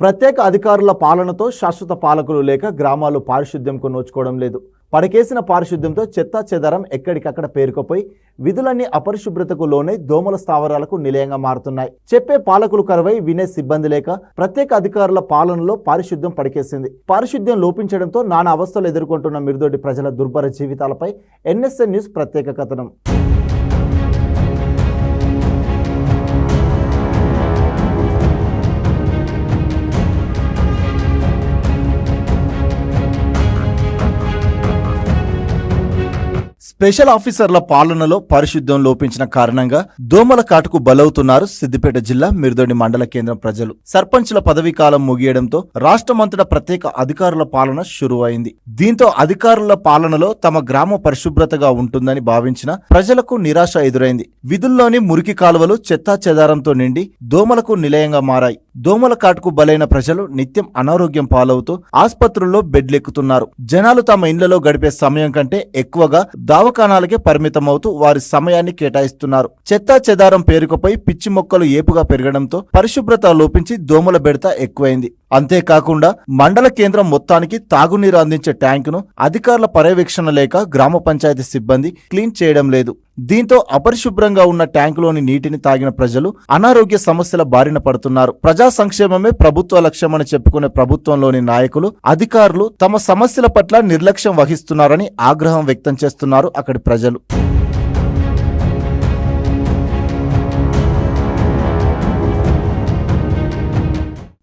ప్రత్యేక అధికారుల పాలనతో శాశ్వత పాలకులు లేక గ్రామాలు పారిశుద్ధ్యంకు నోచుకోవడం లేదు. పడకేసిన పారిశుద్ధ్యంతో చెత్తా చెదారం ఎక్కడికక్కడ పేరుకుపోయి విధులన్నీ అపరిశుభ్రతకు లోనై దోమల స్థావరాలకు నిలయంగా మారుతున్నాయి. చెప్పే పాలకులు కరువై వినే సిబ్బంది లేక ప్రత్యేక అధికారుల పాలనలో పారిశుద్ధ్యం పడకేసింది. పారిశుద్ధ్యం లోపించడంతో నానా అవస్థలు ఎదుర్కొంటున్న మిరుదొడ్డి ప్రజల దుర్భర జీవితాలపై ఎన్ఎస్ఎన్ న్యూస్ ప్రత్యేక కథనం. స్పెషల్ ఆఫీసర్ల పాలనలో పారిశుద్ధ్యం లోపించిన కారణంగా దోమల కాటుకు బలవుతున్నారు సిద్దిపేట జిల్లా మిరుదొడ్డి మండల కేంద్రం ప్రజలు. సర్పంచుల పదవీ కాలం ముగియడంతో రాష్ట్రమంతటా ప్రత్యేక అధికారుల పాలన షురువైంది. దీంతో అధికారుల పాలనలో తమ గ్రామ పరిశుభ్రతగా ఉంటుందని భావించిన ప్రజలకు నిరాశ ఎదురైంది. విధుల్లోని మురికి కాలువలు చెత్తా చెదారంతో నిండి దోమలకు నిలయంగా మారాయి. దోమల కాటుకు బలైన ప్రజలు నిత్యం అనారోగ్యం పాలవుతూ ఆసుపత్రుల్లో బెడ్లెక్కుతున్నారు. జనాలు తమ ఇళ్లలో గడిపే సమయం కంటే ఎక్కువగా దవాఖానాలకే పరిమితమవుతూ వారి సమయాన్ని కేటాయిస్తున్నారు. చెత్తా చెదారం పేరుకుపోయి పిచ్చి మొక్కలు ఏపుగా పెరగడంతో పరిశుభ్రత లోపించి దోమల బెడత ఎక్కువైంది. అంతేకాకుండా మండల కేంద్రం మొత్తానికి తాగునీరు అందించే ట్యాంకును అధికారుల పర్యవేక్షణ లేక గ్రామ పంచాయతీ సిబ్బంది క్లీన్ చేయడం లేదు. దీంతో అపరిశుభ్రంగా ఉన్న ట్యాంకులోని నీటిని తాగిన ప్రజలు అనారోగ్య సమస్యల బారిన పడుతున్నారు. ప్రజా సంక్షేమమే ప్రభుత్వ లక్ష్యమని చెప్పుకునే ప్రభుత్వంలోని నాయకులు, అధికారులు తమ సమస్యల పట్ల నిర్లక్ష్యం వహిస్తున్నారని ఆగ్రహం వ్యక్తం చేస్తున్నారు అక్కడి ప్రజలు.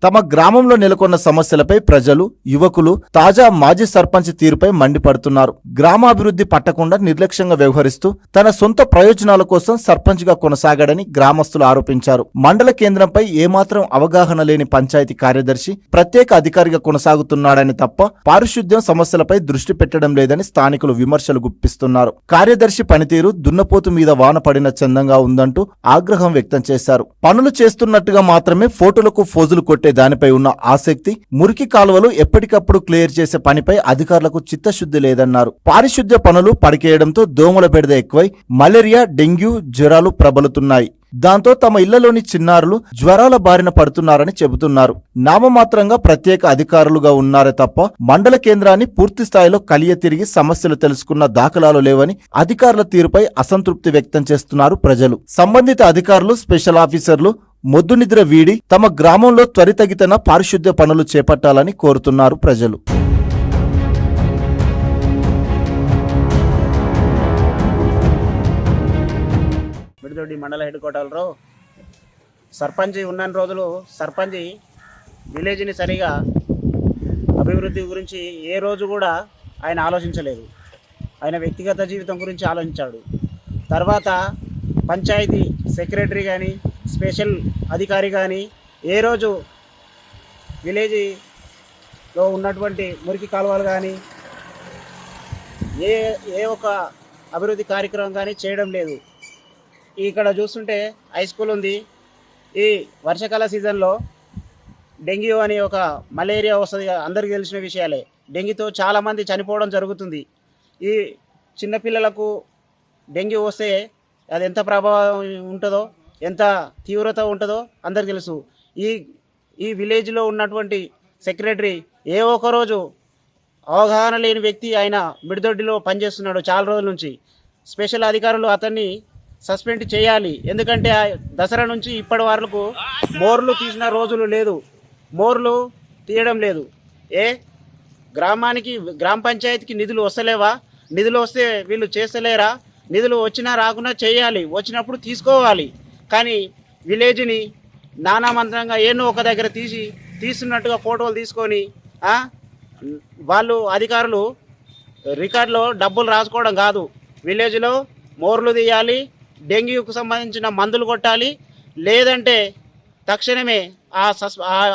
తమ గ్రామంలో నెలకొన్న సమస్యలపై ప్రజలు, యువకులు తాజా మాజీ సర్పంచ్ తీరుపై మండిపడుతున్నారు. గ్రామాభివృద్ధి పట్టకుండా నిర్లక్ష్యంగా వ్యవహరిస్తూ తన సొంత ప్రయోజనాల కోసం సర్పంచ్ గా కొనసాగాడని గ్రామస్తులు ఆరోపించారు. మండల కేంద్రంపై ఏమాత్రం అవగాహన లేని పంచాయతీ కార్యదర్శి ప్రత్యేక అధికారిగా కొనసాగుతున్నాడని తప్ప పారిశుద్ధ్యం సమస్యలపై దృష్టి పెట్టడం లేదని స్థానికులు విమర్శలు గుప్పిస్తున్నారు. కార్యదర్శి పనితీరు దున్నపోతు మీద వాన పడిన చందంగా ఉందంటూ ఆగ్రహం వ్యక్తం చేశారు. పనులు చేస్తున్నట్టుగా మాత్రమే ఫోటోలకు ఫోజులు కొట్టే దానిపై ఉన్న ఆసక్తి, మురికి కాలువలు ఎప్పటికప్పుడు క్లియర్ చేసే పనిపై అధికారులకు చిత్తశుద్ధి లేదన్నారు. పారిశుద్ధ్య పనులు పడికేయడంతో దోమల బెడద ఎక్కువై మలేరియా, డెంగ్యూ జ్వరాలు ప్రబలుతున్నాయి. దాంతో తమ ఇళ్లలోని చిన్నారులు జ్వరాల బారిన పడుతున్నారని చెబుతున్నారు. నామమాత్రంగా ప్రత్యేక అధికారులుగా ఉన్నారే తప్ప మండల కేంద్రాన్ని పూర్తి స్థాయిలో కలియ తిరిగి సమస్యలు తెలుసుకున్న దాఖలాలు లేవని అధికారుల తీరుపై అసంతృప్తి వ్యక్తం చేస్తున్నారు ప్రజలు. సంబంధిత అధికారులు, స్పెషల్ ఆఫీసర్లు మొద్దు నిద్ర వీడి తమ గ్రామంలో త్వరితగితన పారిశుద్ధ్య పనులు చేపట్టాలని కోరుతున్నారు ప్రజలు. మిరుదొడ్డి మండల హెడ్ క్వార్టర్లో సర్పంచ్ ఉన్న రోజులు సర్పంచ్ విలేజ్ని సరిగా అభివృద్ధి గురించి ఏ రోజు కూడా ఆయన ఆలోచించలేదు. ఆయన వ్యక్తిగత జీవితం గురించి ఆలోచించాడు. తర్వాత పంచాయతీ సెక్రటరీ కానీ, స్పెషల్ అధికారి కానీ ఏ రోజు విలేజ్లో ఉన్నటువంటి మురికి కాలువలు కానీ ఏ ఒక అభివృద్ధి కార్యక్రమం కానీ చేయడం లేదు. ఇక్కడ చూస్తుంటే హై స్కూల్ ఉంది. ఈ వర్షాకాల సీజన్లో డెంగ్యూ అని ఒక మలేరియా వస్తుంది, అందరికీ తెలిసిన విషయాలే. డెంగ్యూతో చాలామంది చనిపోవడం జరుగుతుంది. ఈ చిన్నపిల్లలకు డెంగ్యూ వస్తే అది ఎంత ప్రభావం ఉంటుందో, ఎంత తీవ్రత ఉంటుందో అందరికి తెలుసు. ఈ విలేజ్లో ఉన్నటువంటి సెక్రటరీ ఏ ఒక్కరోజు అవగాహన లేని వ్యక్తి ఆయన మిరుదొడ్డిలో పనిచేస్తున్నాడు చాలా రోజుల నుంచి. స్పెషల్ అధికారులు అతన్ని సస్పెండ్ చేయాలి. ఎందుకంటే దసరా నుంచి ఇప్పటి వరకు మోర్లు తీసిన రోజులు లేదు, మోర్లు తీయడం లేదు. గ్రామానికి, గ్రామ పంచాయతీకి నిధులు వస్తలేవా? నిధులు వస్తే వీళ్ళు చేస్తలేరా? నిధులు వచ్చినా రాకున్నా చేయాలి, వచ్చినప్పుడు తీసుకోవాలి. కానీ విలేజ్ని నానామంత్రంగా ఏనో ఒక దగ్గర తీస్తున్నట్టుగా ఫోటోలు తీసుకొని వాళ్ళు అధికారులు రికార్డులో డబ్బులు రాసుకోవడం కాదు. విలేజ్లో మోర్లు తీయాలి, డెంగ్యూకు సంబంధించిన మందులు కొట్టాలి, లేదంటే తక్షణమే ఆ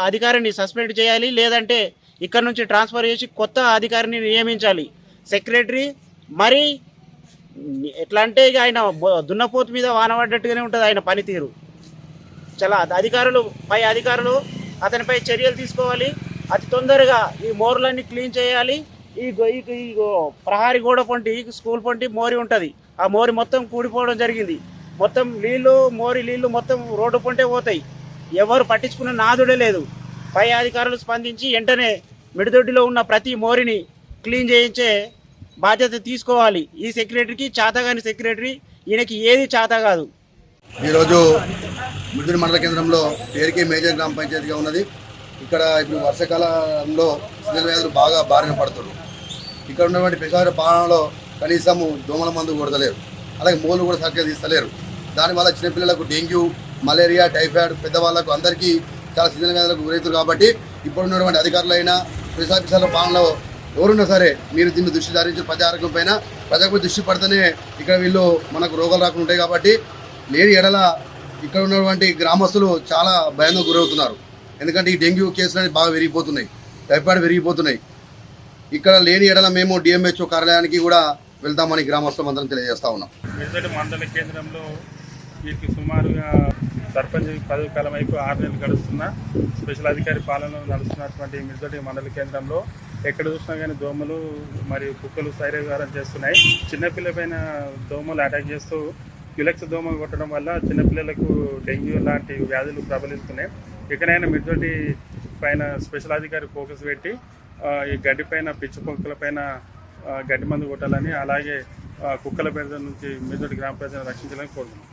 అధికారిని సస్పెండ్ చేయాలి, లేదంటే ఇక్కడ నుంచి ట్రాన్స్ఫర్ చేసి కొత్త అధికారిని నియమించాలి. సెక్రటరీ మరి ఎట్లా అంటే ఇక ఆయన దున్నపోతు మీద వానబడ్డట్టుగానే ఉంటుంది ఆయన పనితీరు. చాలా అధికారులు, పై అధికారులు అతనిపై చర్యలు తీసుకోవాలి. అతి తొందరగా ఈ మోర్లన్నీ క్లీన్ చేయాలి. ఈ ప్రహారీ గోడ పొంటి, స్కూల్ పొంటి మోరి ఉంటుంది, ఆ మోరి మొత్తం కూడిపోవడం జరిగింది. మొత్తం నీళ్ళు, మోరి నీళ్ళు మొత్తం రోడ్డు పొంటే పోతాయి. ఎవరు పట్టించుకున్న నాదుడే లేదు. పై అధికారులు స్పందించి వెంటనే మిడిదొడ్డిలో ఉన్న ప్రతి మోరిని క్లీన్ చేయించే బాధ్యత తీసుకోవాలి. ఈ సెక్రటరీకి చాతగాని సెక్రటరీ, ఈయనకి ఏది చాత కాదు. ఈరోజు మిడిదొడ్డి మండల కేంద్రంలో పేరుకే మేజర్ గ్రామ పంచాయతీగా ఉన్నది. ఇక్కడ ఇప్పుడు వర్షాకాలంలో సీజన్ వ్యాధులు బాగా బారిన పడుతున్నారు. ఇక్కడ ఉన్నటువంటి ప్రజార పాలనలో కనీసము దోమల మందు కొడతలేరు, అలాగే మోలు కూడా సరిగ్గా తీస్తలేరు. దానివల్ల చిన్నపిల్లలకు డెంగ్యూ, మలేరియా, టైఫాయిడ్, పెద్దవాళ్ళకు అందరికీ చాలా సీజన్ వ్యాధులకు గురవుతారు. కాబట్టి ఇప్పుడు ఉన్నటువంటి అధికారులైనా ప్రజాభిషాల పాలనలో ఎవరున్నా సరే మీరు దీన్ని దృష్టి సారించి ప్రజా ఆరోగ్యం పైన ప్రజలకు దృష్టి పడితేనే ఇక్కడ వీళ్ళు మనకు రోగాలు రాకుండా ఉంటాయి. కాబట్టి లేని ఎడల ఇక్కడ ఉన్నటువంటి గ్రామస్తులు చాలా భయంగా గురవుతున్నారు. ఎందుకంటే ఈ డెంగ్యూ కేసులు అనేది బాగా పెరిగిపోతున్నాయి, టైఫాయిడ్ పెరిగిపోతున్నాయి. ఇక్కడ లేని ఎడల మేము డిఎంహెచ్ఓ కార్యాలయానికి కూడా వెళ్తామని గ్రామస్తులం అందరం తెలియజేస్తా ఉన్నాం. మిడిదొడ్డి మండల కేంద్రంలో వీరికి సుమారుగా సర్పంచ్ పదవి కాలం అయిపోయి 6 నెలలు గడుస్తున్న స్పెషల్ అధికారి పాలనలో నడుస్తున్నటువంటి మిడిదొడ్డి మండల కేంద్రంలో ఎక్కడ చూసినా కానీ దోమలు మరియు కుక్కలు శైర్యగారం చేస్తున్నాయి. చిన్నపిల్లల పైన దోమలు అటాక్ చేస్తూ క్యులెక్స్ దోమ కొట్టడం వల్ల చిన్నపిల్లలకు డెంగ్యూ లాంటి వ్యాధులు ప్రబలిస్తున్నాయి. ఎక్కడైనా మిడిదొడ్డి పైన స్పెషల్ అధికారి ఫోకస్ పెట్టి ఈ గడ్డి పైన పిచ్చి కుక్కల పైన గడ్డి మందు కొట్టాలని, అలాగే కుక్కల పేద నుంచి మిడిదొడ్డి గ్రామ ప్రజలను రక్షించాలని కోరుతున్నాం.